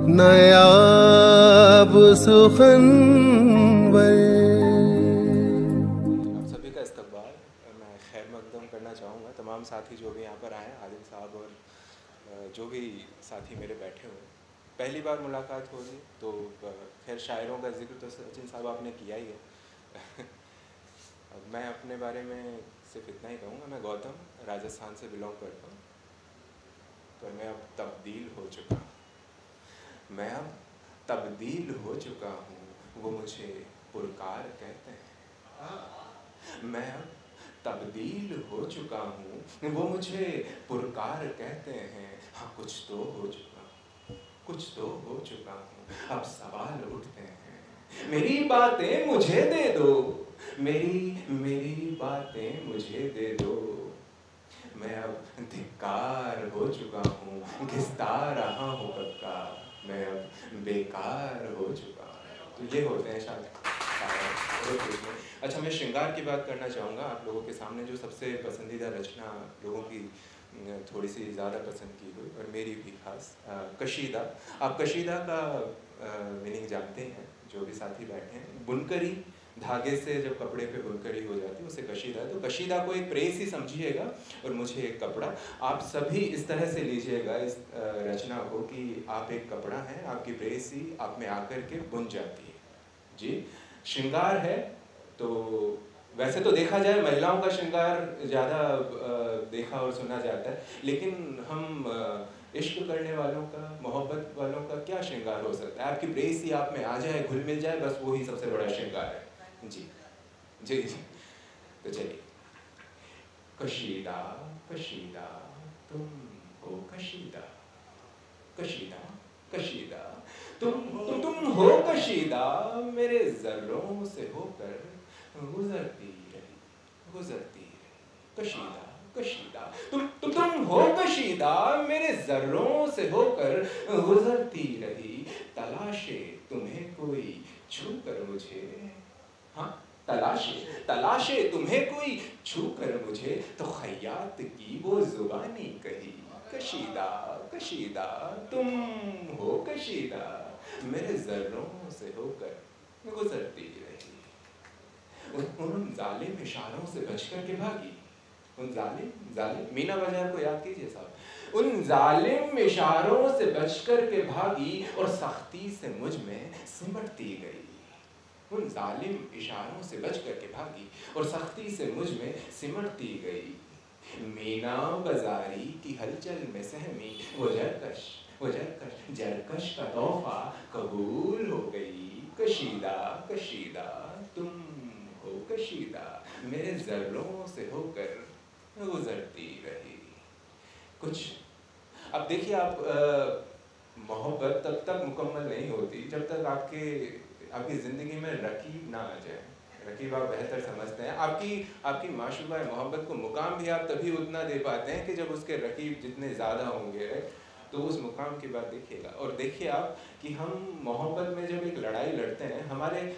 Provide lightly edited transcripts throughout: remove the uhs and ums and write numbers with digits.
नायाब सुखनवर। आप सभी का इस्तकबाल मैं खैर मकदम करना चाहूँगा। तमाम साथी जो भी यहाँ पर आए हैं, आदिल साहब और जो भी साथी मेरे बैठे हुए, पहली बार मुलाकात हो रही तो खैर शायरों का जिक्र तो सचिन साहब आपने किया ही है। अब मैं अपने बारे में सिर्फ इतना ही कहूँगा, मैं गौतम राजस्थान से बिलोंग करता हूँ, पर मैं अब तब्दील हो चुका हूँ। मैं अब तब्दील हो चुका हूँ, वो मुझे पुरकार कहते हैं। मैं अब तब्दील हो चुका हूँ, वो मुझे पुरकार कहते हैं। हाँ, कुछ तो हो चुका हूँ, कुछ तो हो चुका हूँ। अब सवाल उठते हैं, मेरी बातें मुझे दे दो, मेरी बातें मुझे दे दो। मैं अब धिक्कार हो चुका हूँ, घिसता रहा हूँ कब का, मैं अब बेकार हो चुका हूँ। तो ये होते हैं शायद। अच्छा, मैं श्रृंगार की बात करना चाहूँगा आप लोगों के सामने। जो सबसे पसंदीदा रचना लोगों की थोड़ी सी ज़्यादा पसंद की हुई और मेरी भी खास, कशीदा। आप कशीदा का मीनिंग जानते हैं, जो भी साथी बैठे हैं। बुनकरी, धागे से जब कपड़े पे बुनकरी हो जाती है उसे कशीदा। तो कशीदा को एक प्रेस ही समझिएगा और मुझे एक कपड़ा। आप सभी इस तरह से लीजिएगा इस रचना को कि आप एक कपड़ा हैं, आपकी प्रेस ही आप में आकर के बुन जाती है। जी, श्रृंगार है तो वैसे तो देखा जाए महिलाओं का श्रृंगार ज़्यादा देखा और सुना जाता है, लेकिन हम इश्क करने वालों का, मोहब्बत वालों का क्या श्रृंगार हो सकता है? आपकी प्रेस ही आप में आ जाए, घुल मिल जाए, बस वो ही सबसे बड़ा श्रृंगार है। जी जी जी। तो चलिए, कशीदा कशीदा तुम हो कशीदा, कशीदा कशीदा तुम हो कशीदा, मेरे जर्रों से होकर गुजरती रही, गुजरती रही। कशीदा कशीदा तुम हो कशीदा, मेरे जर्रों से होकर गुजरती रही। तलाशे तुम्हें कोई छू कर मुझे, हाँ, तलाशे तुम्हें कोई छू कर मुझे, तो खैयात की वो जुबानी कही। कशीदा कशीदा तुम हो कशीदा, मेरे जर्रों से होकर गुजरती रही। उन जालिम इशारों से बचकर के भागी, उन जालिम मीना बाजार को याद कीजिए साहब। उन जालिम इशारों से बचकर के भागी और सख्ती से मुझ में सिमटती गई। उन जालिम इशारों से बच करके भागी और सख्ती से मुझ में सिमटती गई। मीना बाजारी की हलचल में सहमी वो जरकश का तोहफा कबूल हो गई। कशीदा कशीदा तुम हो कशीदा, मेरे जर्रों से होकर गुजरती रही। कुछ अब देखिए, आप मोहब्बत तब तक मुकम्मल नहीं होती जब तक आपकी ज़िंदगी में रकीब ना आ जाए। रकीब आप बेहतर समझते हैं। आपकी माशूका मोहब्बत को मुकाम भी आप तभी उतना दे पाते हैं कि जब उसके रकीब जितने ज़्यादा होंगे, तो उस मुकाम की बात देखिएगा। और देखिए आप कि हम मोहब्बत में जब एक लड़ाई लड़ते हैं,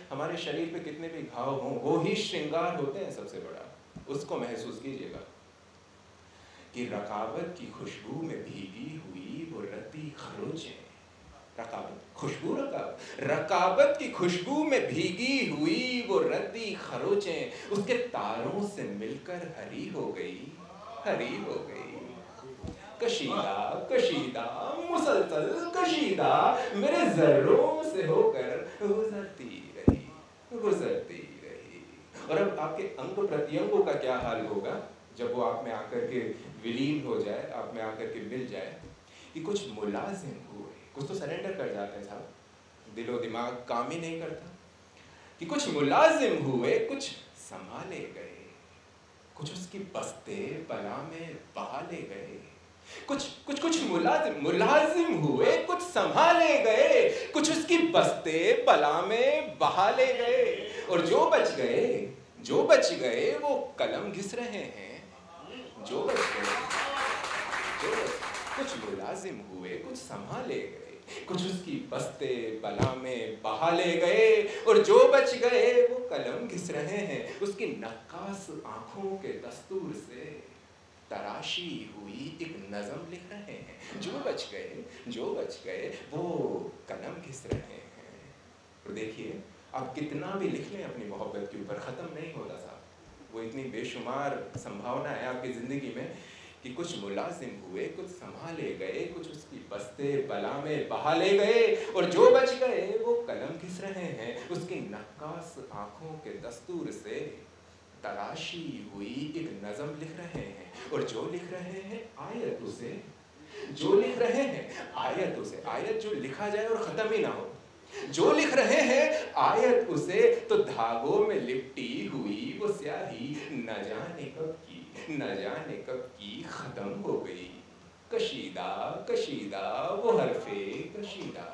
हमारे शरीर पे कितने भी घाव हों, वो ही श्रृंगार होते हैं सबसे बड़ा। उसको महसूस कीजिएगा कि रकाबत की खुशबू में भीगी हुई वो रत्ती खरोचें, रकाबत की खुशबू में भीगी हुई वो रद्दी खरोचें उसके तारों से मिलकर हरी हो गई, हरी हो गई। कशीदा कशीदा मुसलसल कशीदा, मेरे जर्रों से होकर गुजरती रही, गुजरती रही। और अब आपके अंग प्रत्यंगों का क्या हाल होगा जब वो आप में आकर के विलीन हो जाए, आप में आकर के मिल जाए। कि कुछ मुलाजिम हुए, कुछ तो सरेंडर कर जाते हैं साहब, दिलो दिमाग काम ही नहीं करता। कि कुछ मुलाजिम हुए, कुछ संभाले गए, कुछ उसकी बस्ते पला में बहाले गए। कुछ मुलाजिम हुए, कुछ संभाले गए, कुछ उसकी बस्ते पला में बहाले गए। और जो बच गए वो कलम घिस रहे हैं। जो बच गए, कुछ मुलाजिम हुए, कुछ संभाले गए, कुछ उसकी बस्ते बला में बहाले गए। और जो बच गए वो कलम घिस रहे हैं, उसकी नक्कास आंखों के दस्तूर से तराशी हुई एक नज़म लिख रहे हैं। जो बच गए वो घिस रहे हैं। और देखिए, आप कितना भी लिख लें अपनी मोहब्बत के ऊपर, ख़त्म नहीं होता साहब। वो इतनी बेशुमार संभावना है आपकी ज़िंदगी में कि कुछ मुलाजिम हुए, कुछ संभाले गए, कुछ उसकी बस्ते बला में बहा ले गए, और जो बच गए वो कलम घिस रहे हैं। उसकी नक्कास आँखों के दस्तूर से तराशी हुई एक नज़म लिख रहे हैं, और जो लिख रहे हैं आयत उसे, जो लिख रहे हैं आयत उसे, आयत जो लिखा जाए और ख़त्म ही ना हो, जो लिख रहे हैं आयत उसे, तो धागों में लिपटी हुई वो स्याही न जाने कब की, न जाने कब की ख़त्म हो गई। कशीदा कशीदा वो हरफे कशीदा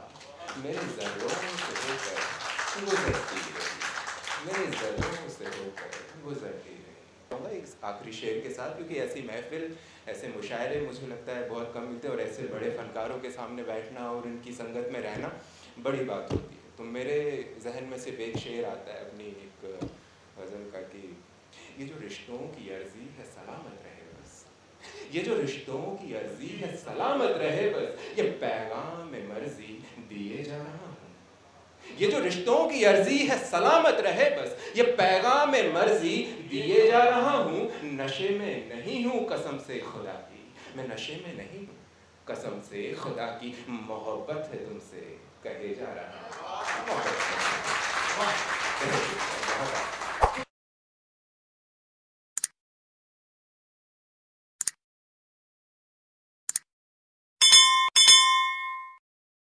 मेरे ज़र्रों से होकर गुज़रती रही, मेरे ज़र्रों से होकर गुज़रती रही। एक आखिरी शेर के साथ, क्योंकि ऐसी महफिल, ऐसे मुशायरे मुझे लगता है बहुत कम मिलते हैं, और ऐसे बड़े फ़नकारों के सामने बैठना और इनकी संगत में रहना बड़ी बात होती है। तो मेरे जहन में सिर्फ एक शेर आता है अपनी एक गज़ल का कि ये जो रिश्तों की अर्जी है सलामत रहे बस, ये जो रिश्तों की अर्जी है सलामत रहे बस, ये पैगाम मर्जी दिए जा रहा हूँ। ये जो रिश्तों की अर्जी है सलामत रहे बस, ये पैगाम मर्जी दिए जा रहा हूँ। नशे में नहीं हूँ कसम से खुदा की, मैं नशे में नहीं हूँ कसम से खुदा की, मोहब्बत है तुमसे कहे जा रहा हूँ।